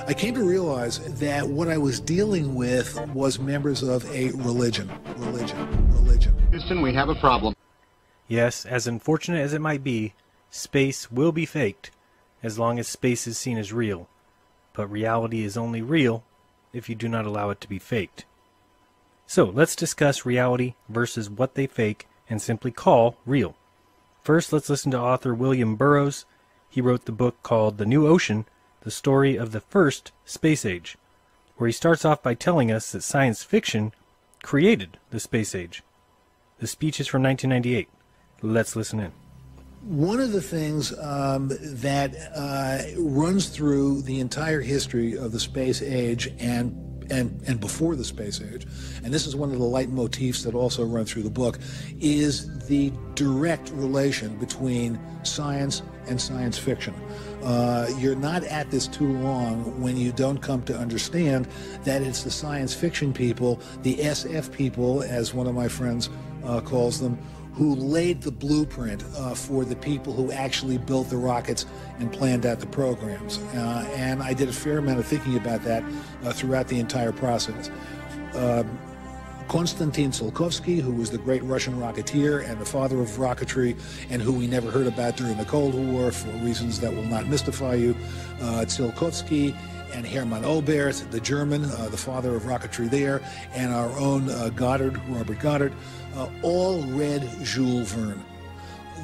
I came to realize that what I was dealing with was members of a religion. Houston, we have a problem. Yes, as unfortunate as it might be, space will be faked as long as space is seen as real. But reality is only real if you do not allow it to be faked. So let's discuss reality versus what they fake and simply call real. First, let's listen to author William Burroughs. He wrote the book called The New Ocean, the story of the first space age, where he starts off by telling us that science fiction created the space age. The speech is from 1998. Let's listen in. One of the things that runs through the entire history of the space age and before the space age, and this is one of the leitmotifs that also run through the book, is the direct relation between science and science fiction. You're not at this too long when you don't come to understand that it's the science fiction people, the SF people, as one of my friends calls them, who laid the blueprint for the people who actually built the rockets and planned out the programs. And I did a fair amount of thinking about that throughout the entire process. Konstantin Tsiolkovsky, who was the great Russian rocketeer and the father of rocketry, and who we never heard about during the Cold War for reasons that will not mystify you. Tsiolkovsky and Hermann Oberth, the German, the father of rocketry there, and our own Robert Goddard, all read Jules Verne.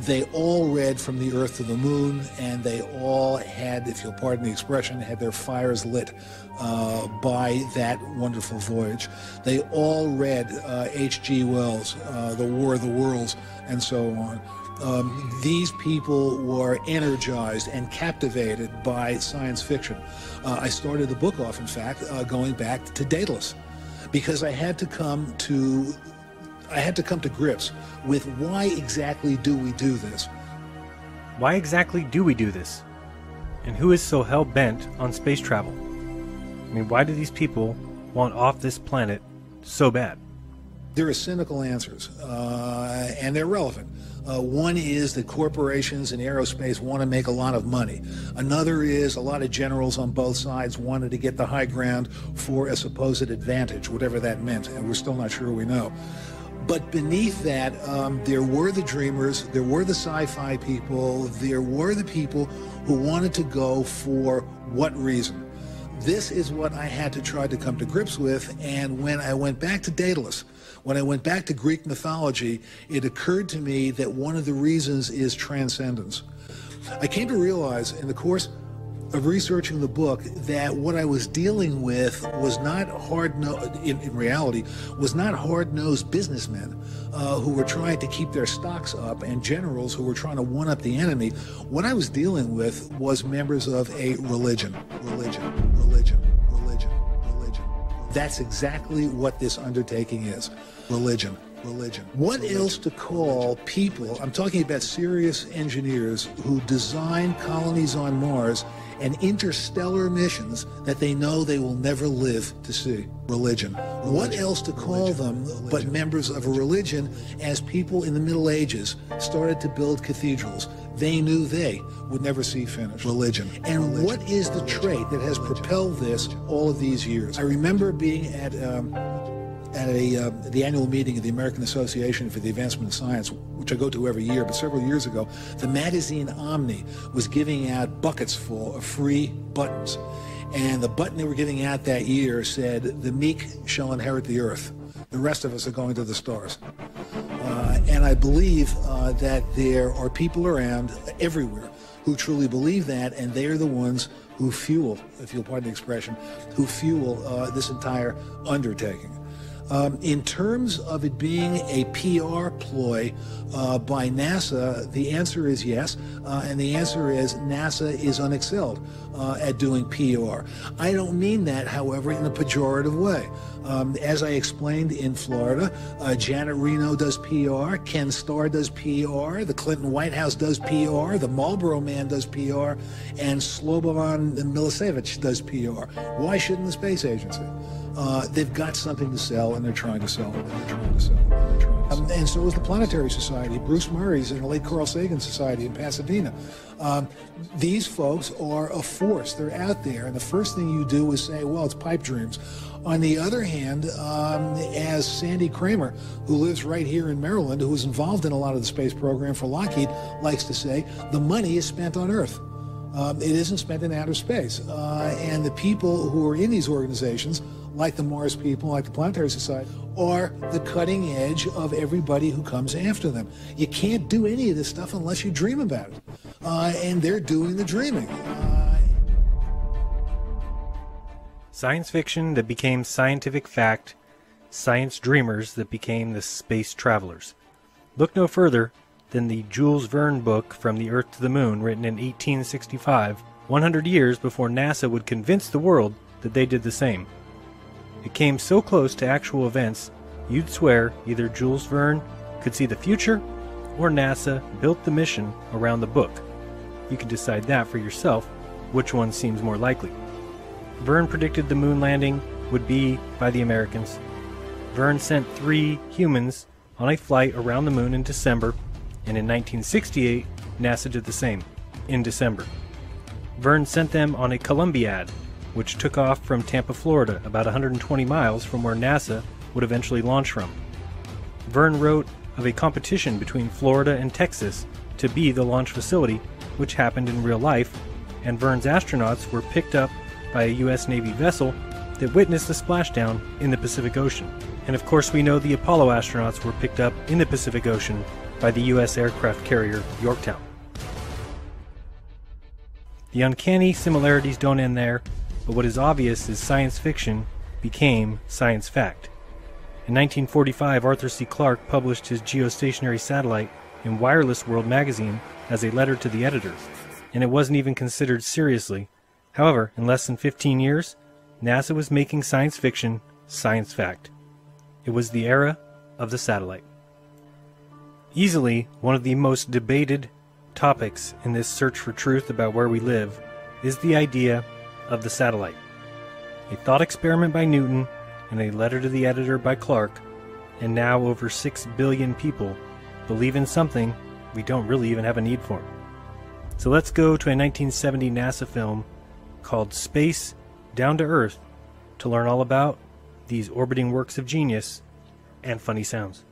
They all read From the Earth to the Moon, and they all had, if you'll pardon the expression, had their fires lit by that wonderful voyage. They all read H.G. Wells, The War of the Worlds, and so on. These people were energized and captivated by science fiction. I started the book off, in fact, going back to Daedalus, because I had to come to grips with why exactly do we do this? Why exactly do we do this? And who is so hell-bent on space travel? I mean, why do these people want off this planet so bad? There are cynical answers, and they're relevant. One is that corporations in aerospace want to make a lot of money. Another is a lot of generals on both sides wanted to get the high ground for a supposed advantage, whatever that meant, and we're still not sure we know. But beneath that, there were the dreamers, there were the sci-fi people, there were the people who wanted to go for what reason? This is what I had to try to come to grips with, and when I went back to Daedalus, when I went back to Greek mythology, it occurred to me that one of the reasons is transcendence. I came to realize in the course of researching the book that what I was dealing with was not in reality, was not hard-nosed businessmen who were trying to keep their stocks up and generals who were trying to one-up the enemy. What I was dealing with was members of a religion. That's exactly what this undertaking is. Religion. What else to call people, I'm talking about serious engineers who design colonies on Mars and interstellar missions that they know they will never live to see. Religion. What else to call them but members of a religion as people in the Middle Ages started to build cathedrals they knew they would never see finished. Religion. And what is the trait that has propelled this all of these years? I remember being at the annual meeting of the American Association for the Advancement of Science, which I go to every year, but several years ago, the magazine Omni was giving out buckets full of free buttons. And the button they were giving out that year said, "The meek shall inherit the earth. The rest of us are going to the stars." And I believe that there are people around everywhere who truly believe that, and they are the ones who fuel, if you'll pardon the expression, who fuel this entire undertaking. In terms of it being a PR ploy by NASA, the answer is yes, and the answer is NASA is unexcelled at doing PR. I don't mean that, however, in a pejorative way. As I explained in Florida, Janet Reno does PR, Ken Starr does PR, the Clinton White House does PR, the Marlboro Man does PR, and Slobodan Milosevic does PR. Why shouldn't the space agency? they've got something to sell, and they're trying to sell it. And so is the Planetary Society, Bruce Murray's and the late Carl Sagan Society in Pasadena. These folks are a force. They're out there, and the first thing you do is say, well, it's pipe dreams. On the other hand, as Sandy Kramer, who lives right here in Maryland, who was involved in a lot of the space program for Lockheed, likes to say, the money is spent on Earth. It isn't spent in outer space. And the people who are in these organizations, like the Mars people, like the Planetary Society, are the cutting edge of everybody who comes after them. You can't do any of this stuff unless you dream about it. And they're doing the dreaming. Science fiction that became scientific fact, science dreamers that became the space travelers. Look no further than the Jules Verne book From the Earth to the Moon, written in 1865, 100 years before NASA would convince the world that they did the same. It came so close to actual events, you'd swear either Jules Verne could see the future, or NASA built the mission around the book. You can decide that for yourself, which one seems more likely. Verne predicted the moon landing would be by the Americans. Verne sent 3 humans on a flight around the moon in December, and in 1968, NASA did the same, in December. Verne sent them on a Columbiad, which took off from Tampa, Florida, about 120 miles from where NASA would eventually launch from. Verne wrote of a competition between Florida and Texas to be the launch facility, which happened in real life, and Verne's astronauts were picked up by a U.S. Navy vessel that witnessed the splashdown in the Pacific Ocean. And of course we know the Apollo astronauts were picked up in the Pacific Ocean by the U.S. aircraft carrier Yorktown. The uncanny similarities don't end there, but what is obvious is science fiction became science fact. In 1945, Arthur C. Clarke published his geostationary satellite in Wireless World magazine as a letter to the editors, and it wasn't even considered seriously. However, in less than 15 years, NASA was making science fiction science fact. It was the era of the satellite. Easily one of the most debated topics in this search for truth about where we live is the idea of the satellite. A thought experiment by Newton and a letter to the editor by Clarke, and now over 6 billion people believe in something we don't really even have a need for. So let's go to a 1970 NASA film called Space Down to Earth to learn all about these orbiting works of genius and funny sounds.